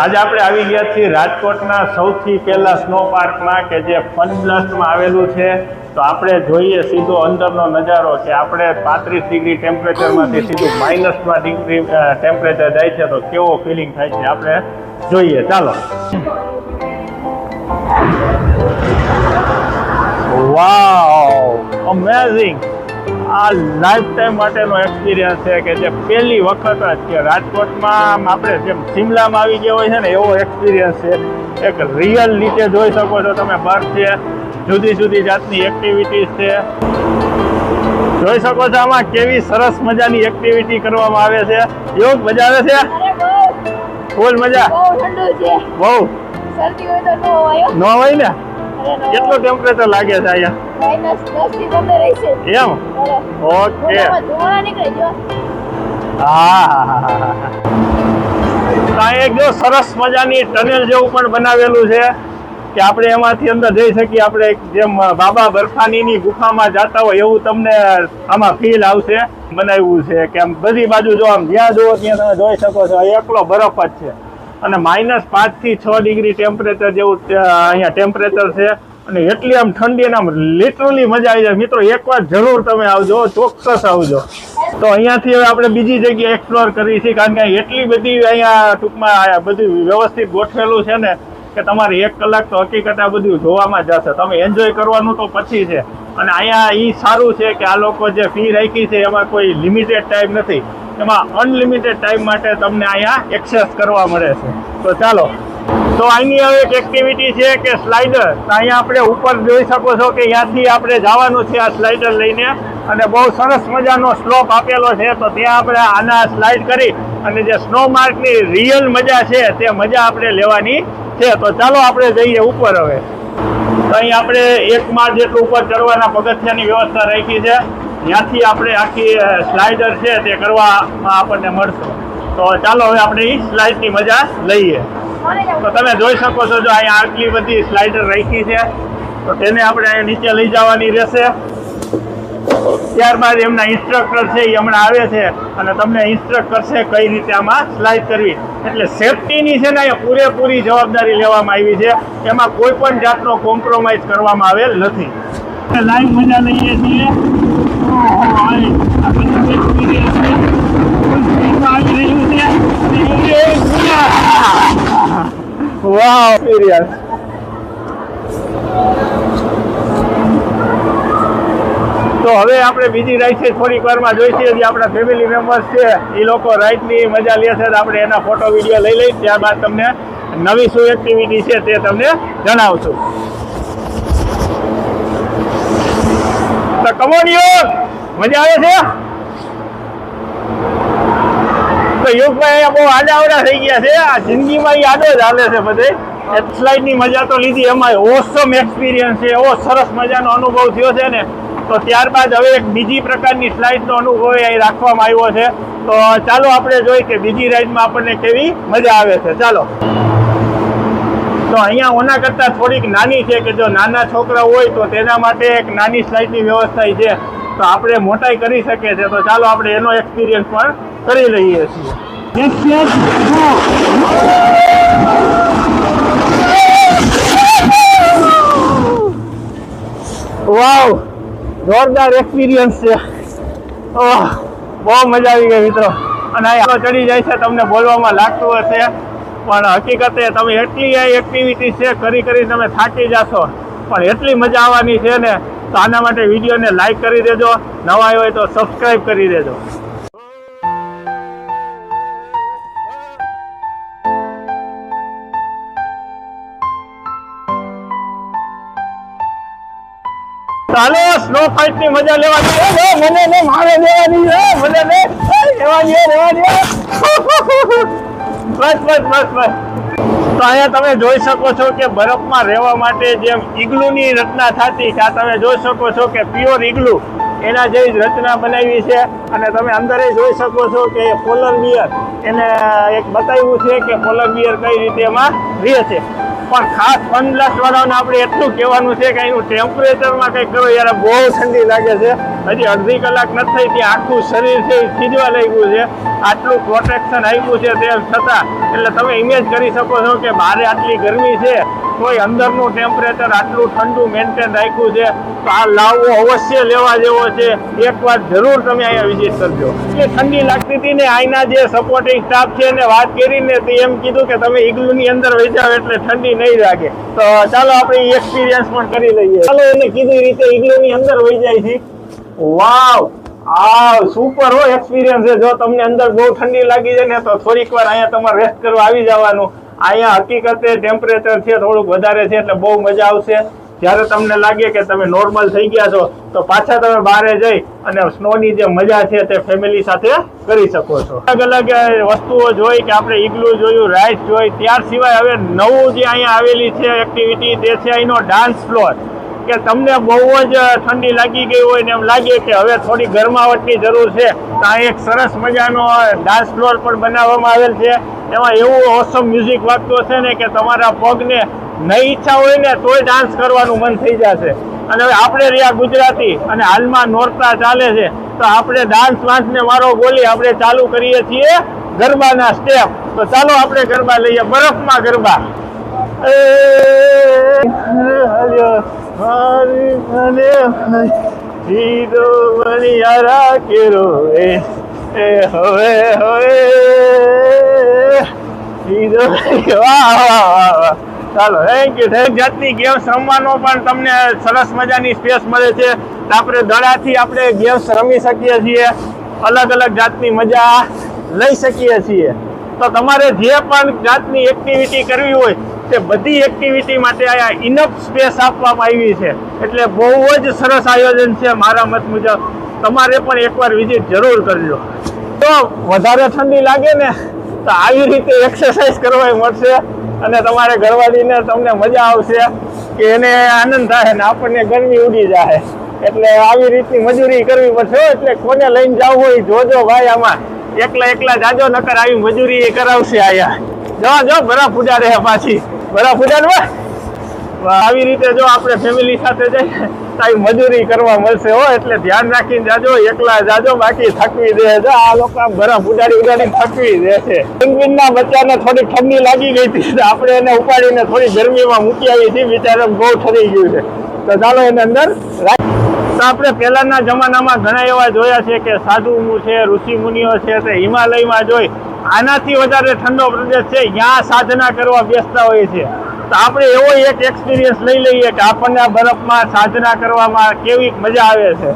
આજે આપણે આવી ગયા છીએ રાજકોટના સૌથી પહેલા સ્નો પાર્કમાં કે જે ફનબ્લાસ્ટમાં આવેલું છે. તો આપણે જોઈએ સીધો અંદરનો નજારો કે આપણે 35 ડિગ્રી ટેમ્પરેચરમાંથી સીધું માઇનસમાં ડિગ્રી ટેમ્પરેચર જાય છે તો કેવો ફિલિંગ થાય છે આપણે જોઈએ. ચાલો. વાવ, અમેઝિંગ. આ લાઈફ ટાઈમ માટેનો એક્સપિરિયન્સ છે કે જે પહેલી વખત જ કે રાજકોટમાં આપણે જેમ શિમલામાં આવી ગયા હોય છે ને એવો એક્સપિરિયન્સ છે. એક રિયલ નીચે જોઈ શકો છો તમે, બર્ફ છે, જુદી જુદી જાતની એક્ટિવિટીઝ છે. જોઈ શકો છો આમાં કેવી સરસ મજાની એક્ટિવિટી કરવામાં આવે છે. યોગ મજા આવે છે? ફૂલ મજા. બહુ ઠંડુ છે. બહુ શરદી હોય તો નો હોય ને. કેટલું ટેમ્પરેચર લાગે છે અહીંયા? -10 થી 15 રહેશે. એમ? ઓકે. ધુમાડા નીકળે જો. હા. એક જો સરસ મજાની ટનલ જેવું પણ બનાવેલું છે કે આપણે એમાંથી અંદર જઈ શકીએ. આપણે જેમ બાબા બરફાનીની ગુફામાં જતા હોય એવું તમને આમાં ફીલ આવશે. બનાવ્યું છે કે આમ બધી બાજુ જો આમ જ્યાં જુઓ ત્યાં તમે જોઈ શકો છો એકલો બરફ જ છે. અને -5 થી 6 ડિગ્રી ટેમ્પરેચર જેવું અહીંયા ટેમ્પરેચર છે. અને એટલી આમ ઠંડી અને આમ લિટરલી મજા આવી જાય. મિત્રો એકવાર જરૂર તમે આવજો, ચોક્કસ આવજો. તો અહીંયાથી હવે આપણે બીજી જગ્યાએ એક્સપ્લોર કરી છે કારણ કે એટલી બધી અહીંયા ટૂંકમાં બધું વ્યવસ્થિત ગોઠવેલું છે ને કે તમારે 1 કલાક તો હકીકત આ બધું જોવામાં જશે. તમે એન્જોય કરવાનું તો પછી છે. અને અહીંયા એ સારું છે કે આ લોકો જે ફી રાખી છે એમાં કોઈ લિમિટેડ ટાઈમ નથી. એમાં અનલિમિટેડ ટાઈમ માટે તમને અહીંયા એક્સેસ કરવા મળે છે. તો ચાલો. તો અહીંની હવે એક એક્ટિવિટી છે કે સ્લાઇડર. અહીંયા આપણે ઉપર જોઈ શકો છો કે ત્યાંથી આપણે જવાનું છે આ સ્લાઇડર લઈને. અને બહુ સરસ મજાનો સ્લોપ આપેલો છે. તો ત્યાં આપણે આના સ્લાઇડ કરી અને જે સ્નો માર્કની રિયલ મજા છે તે મજા આપણે લેવાની છે. તો ચાલો આપણે જઈએ ઉપર હવે. તો અહીં આપણે 1 માળ જેટલું ઉપર ચડવાના પગથિયાની વ્યવસ્થા રાખી છે. ત્યાંથી આપણે આખી સ્લાઇડર છે તે કરવામાં આપણને મળશે. તો ચાલો હવે આપણે એ સ્લાઇડની મજા લઈએ. તો તમે જોઈ શકો છો જો અહીંયા આટલી બધી સ્લાઇડર રાખી છે. તો તેને આપણે અહીંયા નીચે લઈ જવાની રહેશે. ત્યારબાદ એમના ઇન્સ્ટ્રક્ટર છે એ હમણાં આવે છે અને તમને ઇન્સ્ટ્રક્ટ કરશે કઈ રીતે આમાં સ્લાઇડ કરવી. એટલે સેફટીની છે ને અહીંયા પૂરેપૂરી જવાબદારી લેવામાં આવી છે. એમાં કોઈ પણ જાતનો કોમ્પ્રોમાઇઝ કરવામાં આવેલ નથી. લાઈવ મજા લઈએ છીએ. વાવ, એક્સપિરિયન્સ. તો હવે આપણે બીજી રાઈડ છે થોડીક વારમાં જોઈશે. જે આપણા ફેમિલી મેમ્બર્સ છે એ લોકો રાઈડની મજા લે છે. આપણે એના ફોટો વિડીયો લઈ લઈશ. ત્યારબાદ તમને નવી શું એક્ટિવિટી છે તે તમને જણાવશું. તો કમોન યુગ, મજા આવે છે? તો યુગભાઈ અહીંયા બહુ આડાવડા થઈ ગયા છે. આ જિંદગીમાં યાદો જ હાલે છે બધે. સ્લાઇડની મજા તો લીધી, એમાં ઓસમ એક્સપિરિયન્સ છે. એવો સરસ મજાનો અનુભવ થયો છે ને. તો ત્યારબાદ હવે એક બીજી પ્રકારની સ્લાઇડનો અનુભવ અહીં રાખવામાં આવ્યો છે. તો ચાલો આપણે જોઈએ કે બીજી રાઈડમાં આપણને કેવી મજા આવે છે. ચાલો. તો અહીંયા ઓના કરતાં થોડીક નાની છે કે જો નાના છોકરા હોય તો તેના માટે એક નાની સ્લાઇડની વ્યવસ્થા છે. તો આપણે મોટાઈ કરી શકીએ છીએ. તો ચાલો આપણે એનો એક્સપિરિયન્સ પણ કરી લઈએ છીએ. વાવ, જોરદાર એક્સપિરિયન્સ છે. બહુ મજા આવી ગઈ મિત્રો. અને આ ચડી જાય છે, તમને બોલવામાં લાગતું હશે પણ હકીકતે તમે એટલી એક્ટિવિટી છે કરી તમે થાકી જશો. પણ એટલી મજા આવવાની છે ને. તો આના માટે વિડીયોને લાઈક કરી દેજો, નવા હોય તો સબસ્ક્રાઈબ કરી દેજો. ચાલો સ્નો ફાઇટ ની મજા લેવાની. મને ને મારે લેવાની છે. મને ને લેવાની. બસ. તો અહીંયા તમે જોઈ શકો છો કે બરફમાં રહેવા માટે જેમ ઇગ્લુની રચના થતી છે, આ તમે જોઈ શકો છો કે પ્યોર ઇગ્લુ એના જેવી જ રચના બનાવી છે. અને તમે અંદર જોઈ શકો છો કે પોલર બિયર એને એક બતાવ્યું છે કે પોલર બિયર કઈ રીતે એમાં રહે છે. પણ ખાસ ફનબ્લાસ્ટ વાળાને આપણે એટલું કહેવાનું છે કે એનું ટેમ્પરેચરમાં કંઈક કરો યાર, બહુ ઠંડી લાગે છે. હજી અડધી કલાક નથી થઈ ત્યાં આખું શરીર છે એ ખીજવા લાગ્યું છે. આટલું પ્રોટેક્શન આપ્યું છે તેમ છતાં એટલે તમે ઇમેજ કરી શકો છો કે બહારે આટલી ગરમી છે તોય અંદરનું ટેમ્પરેચર આટલું ઠંડુ મેન્ટેન રાખ્યું છે. તો આ લાવવો અવશ્ય લેવા જેવો છે. એકવાર જરૂર તમે અહીંયા વિઝિટ કરજો. એટલે ઠંડી લાગતી હતી ને અહીંના જે સપોર્ટિંગ સ્ટાફ છે એને વાત કરીને તે એમ કીધું કે તમે ઇગ્લુની અંદર વહી જાઓ એટલે ઠંડી નહીં લાગે. તો ચાલો આપણે એક્સપિરિયન્સ પણ કરી લઈએ. ચાલો એને કીધી રીતે ઇગ્લુની અંદર વહી જાય છે. વાવ, આ સુપર હો એક્સપિરિયન્સ છે. જો તમને અંદર બહુ ઠંડી લાગી જાય ને તો થોડીક વાર અહીંયા તમારે રેસ્ટ કરવા આવી જવાનું. અહીંયા હકીકતે ટેમ્પરેચર છે થોડુંક વધારે છે એટલે બહુ મજા આવશે. જ્યારે તમને લાગે કે તમે નોર્મલ થઈ ગયા છો તો પાછા તમે બહાર જઈ અને સ્નોની જે મજા છે તે ફેમિલી સાથે કરી શકો છો. અલગ અલગ વસ્તુઓ જોઈ કે આપણે ઇગ્લુ જોયું, રાઇડ્સ જોઈ, ત્યાર સિવાય હવે નવું જે અહીંયા આવેલી છે એક્ટિવિટી તે છે અહીંનો ડાન્સ ફ્લોર. કે તમને બહુ જ ઠંડી લાગી ગઈ હોય ને એમ લાગે કે હવે થોડી ગરમાવટની જરૂર છે તો આ એક સરસ મજાનો ડાન્સ ફ્લોર પણ બનાવવામાં આવેલ છે. એમાં એવું ઓસમ મ્યુઝિક વાગતો છે ને કે તમારા પગને નહીં ઈચ્છા હોય ને તોય ડાન્સ કરવાનું મન થઈ જશે. અને હવે આપણે રહ્યા ગુજરાતી અને હાલમાં નોરતા ચાલે છે તો આપણે ડાન્સ વાન્સને મારો બોલી આપણે ચાલુ કરીએ છીએ ગરબાના સ્ટેપ. તો ચાલો આપણે ગરબા લઈએ, બરફમાં ગરબા. ચાલો, થેન્ક યુ. જાતની ગેમ્સ રમવાનો પણ તમને સરસ મજાની સ્પેસ મળે છે. આપણે દડાથી આપણે ગેમ્સ રમી શકીએ છીએ, અલગ અલગ જાતની મજા લઈ શકીએ છીએ. તો તમારે જે પણ જાતની એક્ટિવિટી કરવી હોય તે બધી એક્ટિવિટી માટે અહીંયા ઇનફ સ્પેસ આપવામાં આવી છે. એટલે બહુ જ સરસ આયોજન છે. મારા મત મુજબ તમારે પણ એકવાર વિઝિટ જરૂર કરજો. તો વધારે ઠંડી લાગે ને તો આવી રીતે એક્સરસાઇઝ કરવા મળશે અને તમારે ઘરવાળીને તમને મજા આવશે કે એને આનંદ થાય ને આપણને ગરમી ઉડી જાય. એટલે આવી રીતની મજૂરી કરવી પડશે. એટલે કોને લઈને જવું હોય જોજો ભાઈ, આમાં એકલા જાજો નકર આવી મજૂરી એ કરાવશે. આયા જો બરફ ઉડાડે પાછી, બરફ ઉડાડવા. આવી રીતે જો આપણે ફેમિલી સાથે જઈએ તો આવી મજૂરી કરવા મળશે હો. એટલે ધ્યાન રાખીને જાજો, એકલા જાજો, બાકી થકવી દે. જો આ લોકો બરફ ઉડાડીને થકવી દે છે. પેંગ્વિનના બચ્ચાને થોડી ઠંડી લાગી ગઈ હતી તો આપણે એને ઉપાડીને થોડી ગરમીમાં મૂકી આવી હતી. બિચારા બહુ ઠરી ગયું છે. તો ચાલો એને અંદર રાખ. તો આપણે પહેલાના જમાનામાં ઘણા એવા જોયા છે કે સાધુ છે, ઋષિ મુનિઓ છે તે હિમાલયમાં જોઈ આનાથી વધારે ઠંડો પ્રદેશ છે ત્યાં સાધના કરવા બેસતા હોય છે. તો આપણે એવો એક એક્સપિરિયન્સ લઈ લઈએ કે આપણને આ બરફમાં સાધના કરવામાં કેવી મજા આવે છે.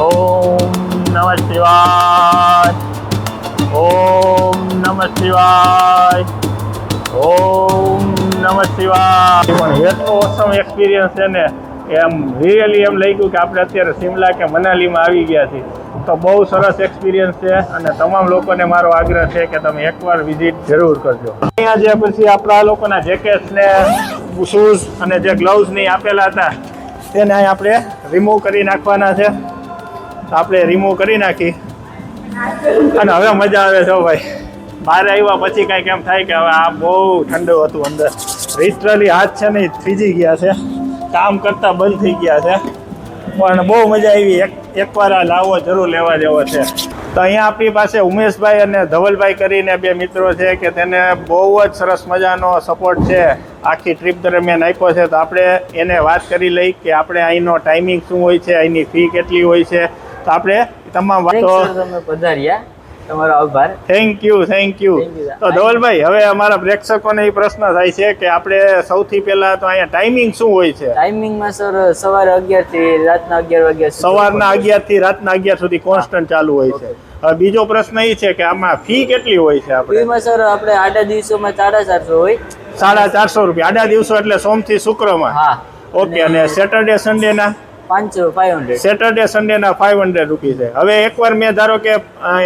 ઓમ નમઃ શિવાય, ઓમ નમઃ શિવાય, ઓમ નમઃ શિવાય. પણ એટલો ઓસમ એક્સપિરિયન્સ છે ને એમ રિયલી એમ લાગ્યું કે આપણે અત્યારે શિમલા કે મનાલીમાં આવી ગયા છીએ. તો બહુ સરસ એક્સપિરિયન્સ છે અને તમામ લોકોને મારો આગ્રહ છે કે તમે એકવાર વિઝિટ જરૂર કરજો. અહીંયા જે પછી આપણા લોકોના જેકેટ્સ ને શૂઝ અને જે ગ્લવ્સ ને આપેલા હતા તેને અહીં આપણે રિમૂવ કરી નાખવાના છે. તો આપણે રિમૂવ કરી નાખી અને હવે મજા આવે છે ભાઈ. બહાર આવ્યા પછી કાંઈક એમ થાય કે હવે આ બહુ ઠંડુ હતું અંદર. લિટરલી હાથ છે ને થીજી ગયા છે, કામ કરતા બંધ થઈ ગયા છે. પણ બહુ મજા આવી. એકવાર આ લાવો જરૂર લેવા જેવો છે. તો અહીંયા આપણી પાસે ઉમેશભાઈ અને ધવલભાઈ કરીને બે મિત્રો છે કે તેને બહુ જ સરસ મજાનો સપોર્ટ છે આખી ટ્રીપ દરમિયાન આપ્યો છે. તો આપણે એને વાત કરી લઈ કે આપણે અહીંનો ટાઈમિંગ શું હોય છે, અહીંની ફી કેટલી હોય છે. તો આપણે તમામ વાતો પધાર્યા, તમારો આભાર. Thank you. તો ધવલભાઈ, હવે અમારા પ્રેક્ષકોને એ પ્રશ્ન થાય છે કે આપણે સૌથી પહેલા તો અહીંયા ટાઈમિંગ શું હોય છે? ટાઈમિંગમાં સર સવારે 11 થી રાતના 11 વાગ્યા સુધી. સવારના 11 થી રાતના 11 સુધી કોન્સ્ટન્ટ ચાલુ હોય છે. હવે બીજો પ્રશ્ન એ છે કે આમાં ફી કેટલી હોય છે? આપણે ફીમાં સર આપણે આડા દિવસોમાં 450 હોય. 450 રૂપિયા આડા દિવસો એટલે સોમથી શુક્રમાં. હા. ઓકે. અને સેટરડે સન્ડે ના 500. સેટરડે સન્ડે ના 500 રૂપિયા છે. હવે એકવાર મેં ધારો કે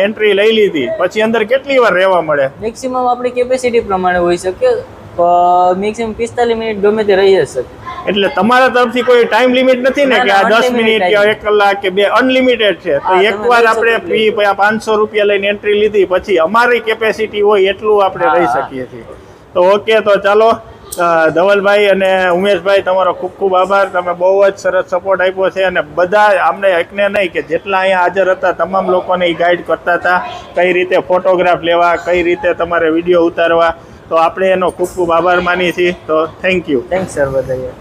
એન્ટ્રી લઈ લીધી પછી અંદર કેટલી વાર રહેવા મળે? મેક્સિમમ આપણી કેપેસિટી પ્રમાણે હોઈ શકે. મેક્સિમમ 45 મિનિટ ગમે તે રહી શકે. એટલે તમારા તરફથી કોઈ ટાઈમ લિમિટ નથી ને કે આ 10 મિનિટ કે 1 કલાક કે 2? અનલિમિટેડ છે. તો એકવાર આપણે ફી 500 રૂપિયા લઈને એન્ટ્રી લીધી પછી અમારી કેપેસિટી હોય એટલું આપણે રહી શકીએ છીએ. તો ઓકે, તો ચાલો ધવલભાઈ અને ઉમેશભાઈ તમારો ખૂબ ખૂબ આભાર. તમે બહુ જ સરસ સપોર્ટ આપ્યો છે અને બધા અમને એકને નહીં કે જેટલા અહીંયા હાજર હતા તમામ લોકોને એ ગાઈડ કરતા હતા કઈ રીતે ફોટોગ્રાફ લેવા, કઈ રીતે તમારે વિડીયો ઉતારવા. તો આપણે એનો ખૂબ ખૂબ આભાર માનીએ છીએ. તો થેન્ક યુ. થેન્ક્સ સર બધા.